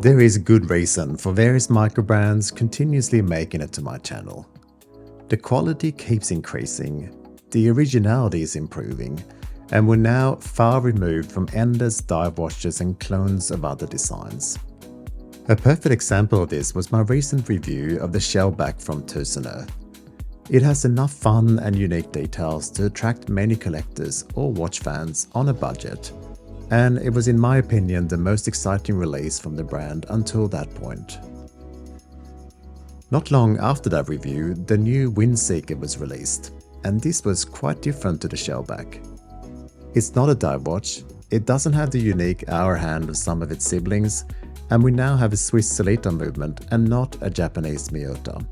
There is good reason for various micro brands continuously making it to my channel. The quality keeps increasing, the originality is improving, and we're now far removed from endless dive watches and clones of other designs. A perfect example of this was my recent review of the shellback from Tusenö. It has enough fun and unique details to attract many collectors or watch fans on a budget, and it was in my opinion the most exciting release from the brand until that point. Not long after that review, the new Windseeker was released, and this was quite different to the shellback. It's not a dive watch, it doesn't have the unique hour hand of some of its siblings, and we now have a Swiss Solita movement and not a Japanese Miyota.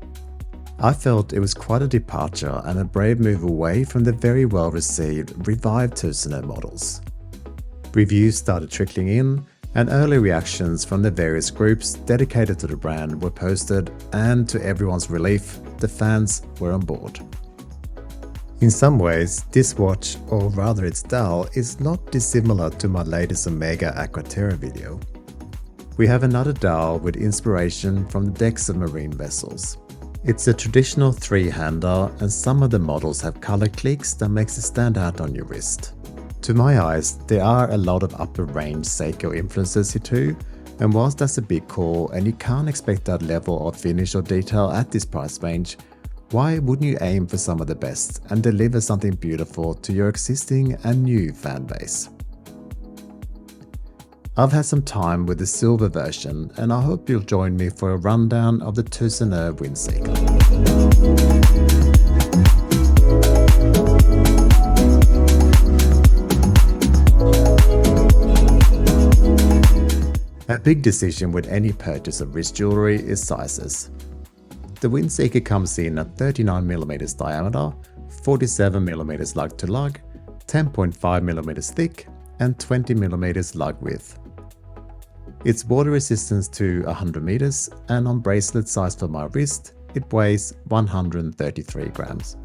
I felt it was quite a departure and a brave move away from the very well received revived Tusenö models. Reviews started trickling in, and early reactions from the various groups dedicated to the brand were posted, and to everyone's relief, the fans were on board. In some ways, this watch, or rather its dial, is not dissimilar to my latest Omega Aqua Terra video. We have another dial with inspiration from the decks of marine vessels. It's a traditional three-hander, and some of the models have color clicks that makes it stand out on your wrist. To my eyes, there are a lot of upper range Seiko influences here too, and whilst that's a big call and you can't expect that level of finish or detail at this price range, why wouldn't you aim for some of the best and deliver something beautiful to your existing and new fan base? I've had some time with the silver version, and I hope you'll join me for a rundown of the Tusenö Windseeker. A big decision with any purchase of wrist jewelry is sizes. The Windseeker comes in at 39mm diameter, 47mm lug to lug, 10.5mm thick, and 20mm lug width. It's water resistant to 100 meters, and on bracelet size for my wrist, it weighs 133 grams.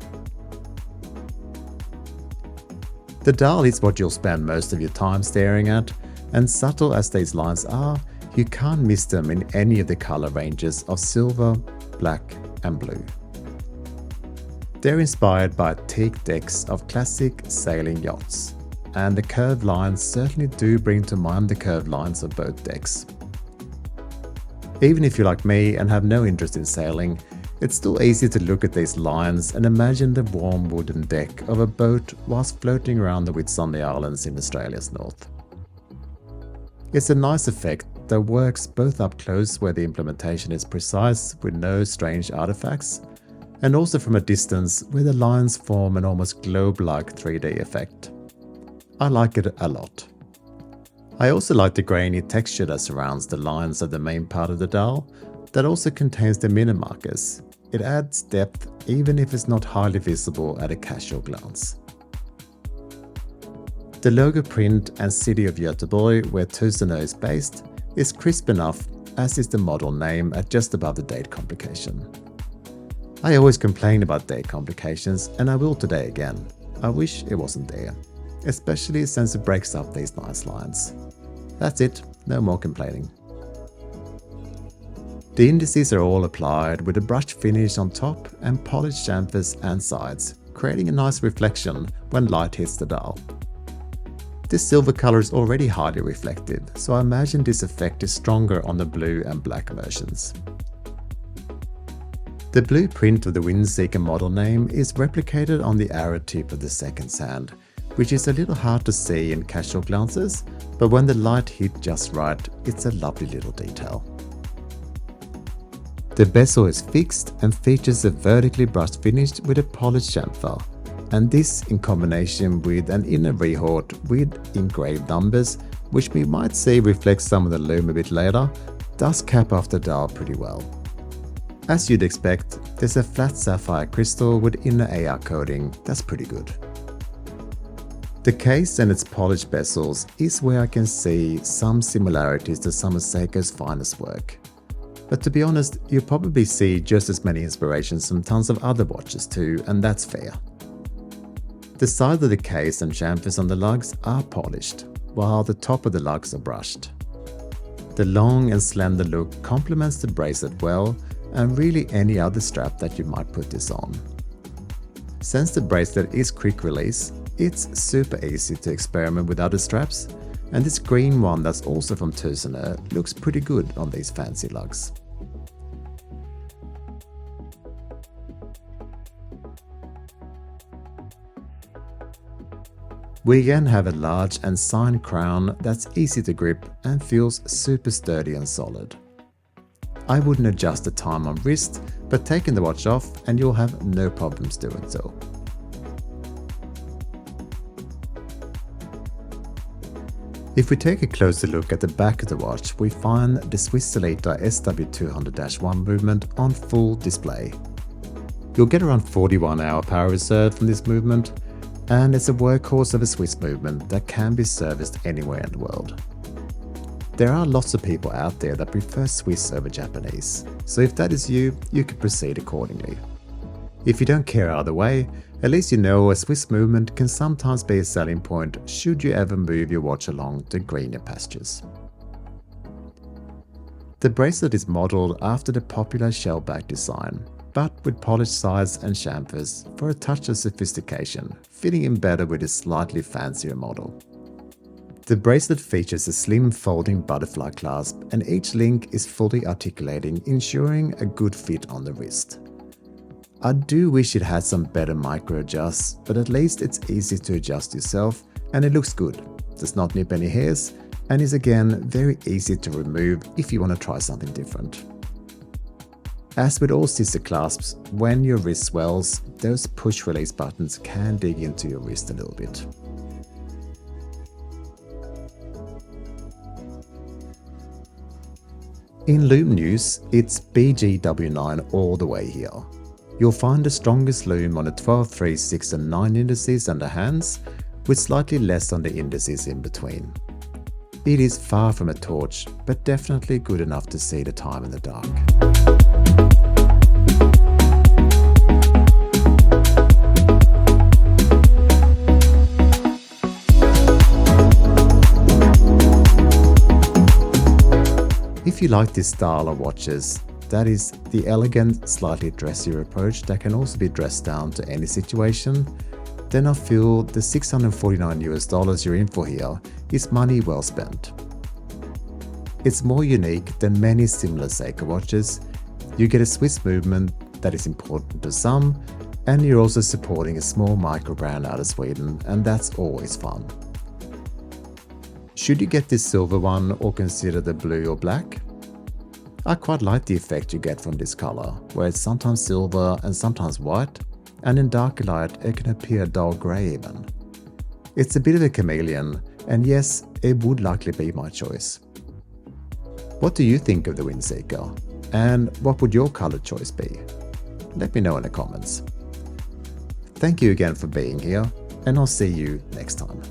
The dial is what you'll spend most of your time staring at, and subtle as these lines are, you can't miss them in any of the color ranges of silver, black, and blue. They're inspired by teak decks of classic sailing yachts, and the curved lines certainly do bring to mind the curved lines of both decks. Even if you're like me and have no interest in sailing, it's still easy to look at these lines and imagine the warm wooden deck of a boat whilst floating around the Whitsunday Islands in Australia's north. It's a nice effect that works both up close where the implementation is precise with no strange artifacts, and also from a distance where the lines form an almost globe-like 3D effect. I like it a lot. I also like the grainy texture that surrounds the lines of the main part of the dial that also contains the minute markers. It adds depth even if it's not highly visible at a casual glance. The logo print and city of Göteborg, where Tusenö is based, is crisp enough, as is the model name at just above the date complication. I always complain about date complications, and I will today again. I wish it wasn't there, especially since it breaks up these nice lines. That's it, no more complaining. The indices are all applied with a brushed finish on top and polished chamfers and sides, creating a nice reflection when light hits the dial. This silver color is already highly reflective, so I imagine this effect is stronger on the blue and black versions. The blue print of the Windseeker model name is replicated on the arrow tip of the second sand, which is a little hard to see in casual glances, but when the light hit just right, it's a lovely little detail. The bezel is fixed and features a vertically brushed finish with a polished chamfer, and this in combination with an inner rehort with engraved numbers, which we might see reflect some of the Lume a bit later, does cap off the dial pretty well. As you'd expect, there's a flat sapphire crystal with inner AR coating that's pretty good. The case and its polished bezels is where I can see some similarities to some of Seiko's finest work. But to be honest, you'll probably see just as many inspirations from tons of other watches too, and that's fair. The side of the case and chamfers on the lugs are polished, while the top of the lugs are brushed. The long and slender look complements the bracelet well, and really any other strap that you might put this on. Since the bracelet is quick release, it's super easy to experiment with other straps, and this green one that's also from Tusenö looks pretty good on these fancy lugs. We again have a large and signed crown that's easy to grip and feels super sturdy and solid. I wouldn't adjust the time on wrist, but taking the watch off and you'll have no problems doing so. If we take a closer look at the back of the watch, we find the Swiss Solita SW200-1 movement on full display. You'll get around 41-hour power reserve from this movement, and it's a workhorse of a Swiss movement that can be serviced anywhere in the world. There are lots of people out there that prefer Swiss over Japanese, so if that is you, you can proceed accordingly. If you don't care either way, at least you know a Swiss movement can sometimes be a selling point should you ever move your watch along to greener pastures. The bracelet is modelled after the popular shellback design, but with polished sides and chamfers for a touch of sophistication, fitting in better with a slightly fancier model. The bracelet features a slim folding butterfly clasp, and each link is fully articulating, ensuring a good fit on the wrist. I do wish it had some better micro adjusts, but at least it's easy to adjust yourself and it looks good, does not nip any hairs, and is again very easy to remove if you want to try something different. As with all sister clasps, when your wrist swells, those push release buttons can dig into your wrist a little bit. In Lume news, it's BGW9 all the way here. You'll find the strongest Lume on the 12, 3, 6 and 9 indices and the hands, with slightly less on the indices in between. It is far from a torch, but definitely good enough to see the time in the dark. If you like this style of watches, that is the elegant, slightly dressier approach that can also be dressed down to any situation, then I feel the $649 you're in for here is money well spent. It's more unique than many similar Seeker watches. You get a Swiss movement that is important to some, and you're also supporting a small micro brand out of Sweden, and that's always fun. Should you get this silver one or consider the blue or black? I quite like the effect you get from this color, where it's sometimes silver and sometimes white, and in darker light it can appear dull grey even. It's a bit of a chameleon, and yes, it would likely be my choice. What do you think of the Windseeker? And what would your color choice be? Let me know in the comments. Thank you again for being here, and I'll see you next time.